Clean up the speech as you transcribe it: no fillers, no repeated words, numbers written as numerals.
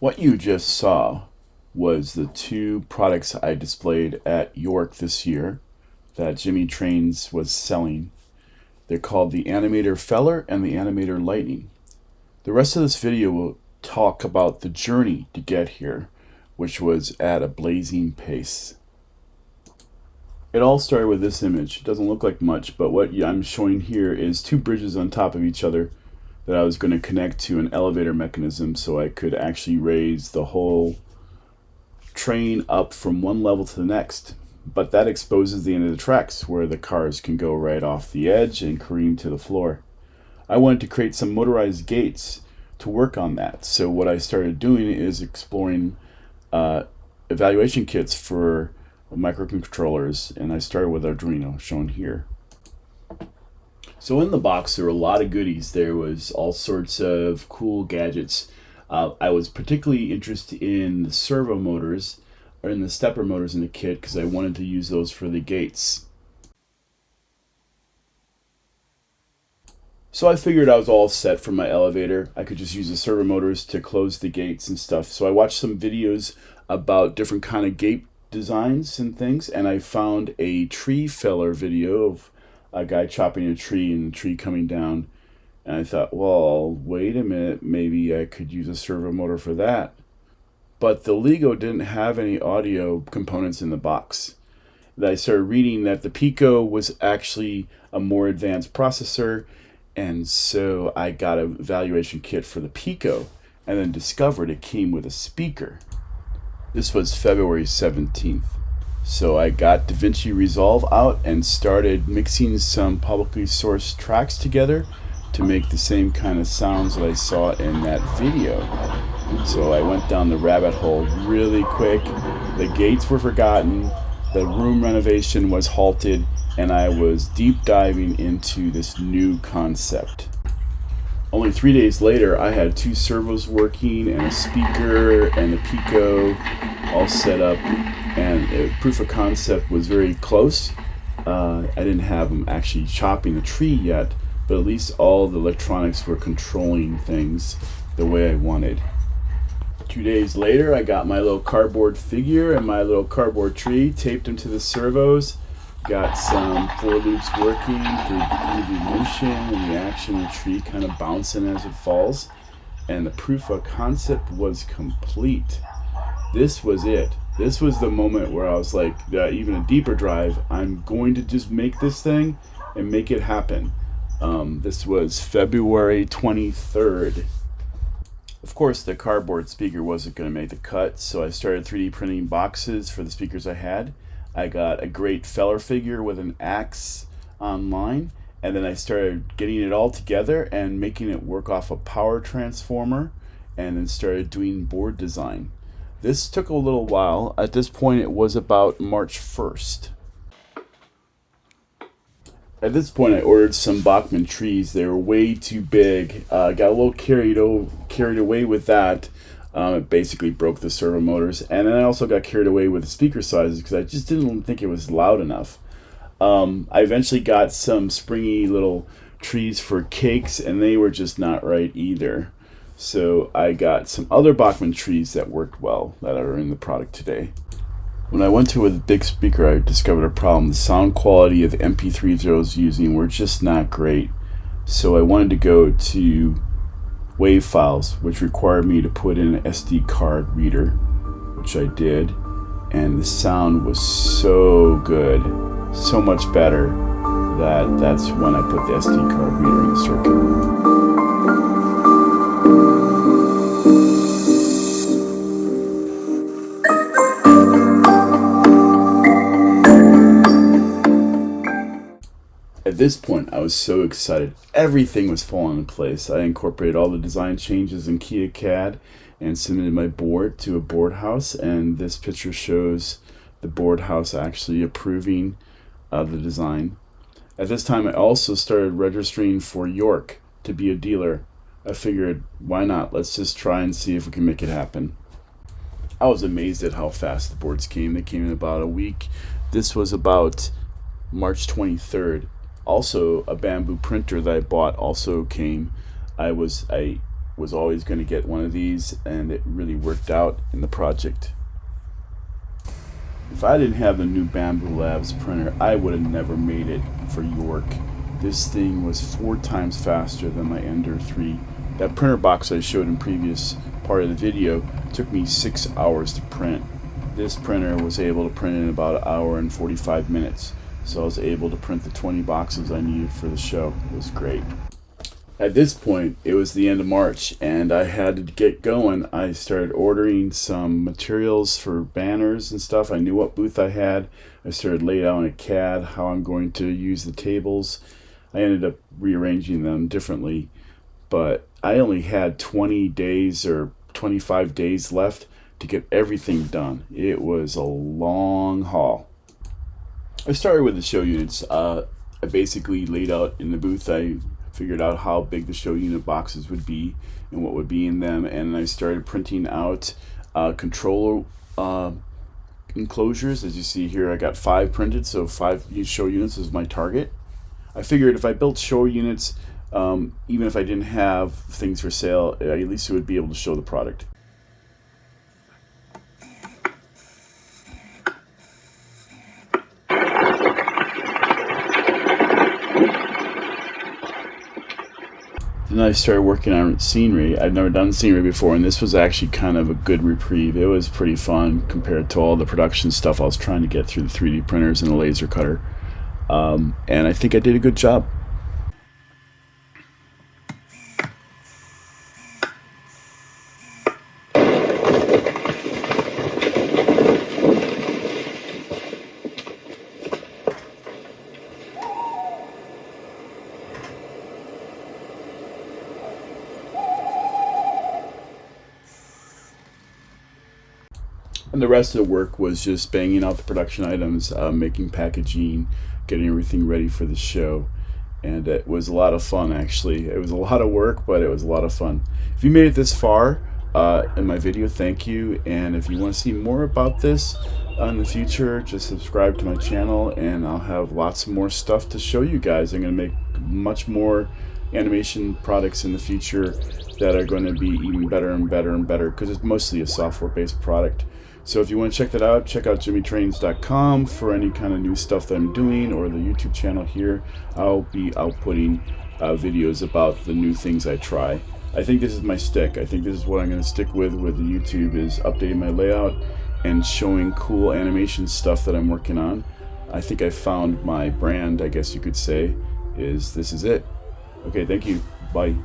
What you just saw was the two products I displayed at York this year that Jimmy Trains was selling. They're called the Animator Feller and the Animator Lightning. The rest of this video will talk about the journey to get here, which was at a blazing pace. It all started with this image. It doesn't look like much, but what I'm showing here is two bridges on top of each other that I was going to connect to an elevator mechanism so I could actually raise the whole train up from one level to the next. But that exposes the end of the tracks where the cars can go right off the edge and careen to the floor. I wanted to create some motorized gates to work on that. So what I started doing is exploring evaluation kits for microcontrollers, and I started with Arduino, shown here. So in the box there were a lot of goodies. There was all sorts of cool gadgets. I was particularly interested in the servo motors, or in the stepper motors in the kit, because I wanted to use those for the gates. So I figured I was all set for my elevator. I could just use the servo motors to close the gates and stuff. So I watched some videos about different kind of gate designs and things, and I found a tree feller video of a guy chopping a tree and the tree coming down, and I thought, well, wait a minute, maybe I could use a servo motor for that. But the Lego didn't have any audio components in the box. I started reading that the Pico was actually a more advanced processor, and so I got an evaluation kit for the Pico, and then discovered it came with a speaker. This was February 17th. So I got DaVinci Resolve out and started mixing some publicly sourced tracks together to make the same kind of sounds that I saw in that video. So I went down the rabbit hole really quick. The gates were forgotten, the room renovation was halted, and I was deep diving into this new concept. Only 3 days later, I had two servos working and a speaker and a Pico all set up, and proof of concept was very close. I didn't have them actually chopping the tree yet, but at least all the electronics were controlling things the way I wanted. 2 days later, I got my little cardboard figure and my little cardboard tree, taped them to the servos, got some for loops working to do the motion and the action of the tree kind of bouncing as it falls, and the proof of concept was complete. This was it. This was the moment where I was like, even a deeper drive, I'm going to just make this thing and make it happen. This was February 23rd. Of course, the cardboard speaker wasn't going to make the cut, so I started 3D printing boxes for the speakers I had. I got a great feller figure with an axe online, and then I started getting it all together and making it work off a power transformer, and then started doing board design. This took a little while. At this point, it was about March 1st. At this point, I ordered some Bachmann trees. They were way too big. Got a little carried away with that. It basically broke the servo motors. And then I also got carried away with the speaker sizes because I just didn't think it was loud enough. I eventually got some springy little trees for cakes, and they were just not right either. So I got some other Bachmann trees that worked well that are in the product today. When I went to with a big speaker, I discovered a problem. The sound quality of the MP3s I was using were just not great. So I wanted to go to WAV files, which required me to put in an SD card reader, which I did. And the sound was so good, so much better, that's when I put the SD card reader in the circuit. At this point, I was so excited. Everything was falling in place. I incorporated all the design changes in KiaCAD and submitted my board to a board house, and this picture shows the board house actually approving the design. At this time, I also started registering for York to be a dealer. I figured, why not? Let's just try and see if we can make it happen. I was amazed at how fast the boards came. They came in about a week. This was about March 23rd. Also, a bamboo printer that I bought also came. I was always going to get one of these, and it really worked out in the project. If I didn't have the new Bamboo Labs printer, I would have never made it for York. This thing was 4 times faster than my Ender 3. That printer box I showed in previous part of the video took me 6 hours to print. This printer was able to print in about an hour and 45 minutes. So I was able to print the 20 boxes I needed for the show. It was great. At this point, it was the end of March, and I had to get going. I started ordering some materials for banners and stuff. I knew what booth I had. I started laying out in a CAD how I'm going to use the tables. I ended up rearranging them differently, but I only had 20 days or 25 days left to get everything done. It was a long haul. I started with the show units. I basically laid out in the booth. I figured out how big the show unit boxes would be and what would be in them, and I started printing out controller enclosures. As you see here, I got 5 printed, so 5 show units is my target. I figured if I built show units, even if I didn't have things for sale, at least it would be able to show the product. Then I started working on scenery. I'd never done scenery before, and this was actually kind of a good reprieve. It was pretty fun compared to all the production stuff I was trying to get through the 3D printers and the laser cutter. And I think I did a good job. And the rest of the work was just banging out the production items, making packaging, getting everything ready for the show. And it was a lot of fun, actually. It was a lot of work, but it was a lot of fun. If you made it this far in my video, thank you. And if you want to see more about this in the future, just subscribe to my channel, and I'll have lots more stuff to show you guys. I'm going to make much more animation products in the future that are going to be even better and better and better, because it's mostly a software-based product. So if you want to check that out, check out jimmytrains.com for any kind of new stuff that I'm doing, or the YouTube channel here. I'll be outputting videos about the new things I try. I think this is my stick. I think this is what I'm going to stick with the YouTube, is updating my layout and showing cool animation stuff that I'm working on. I think I found my brand, I guess you could say, this is it. Okay, thank you. Bye.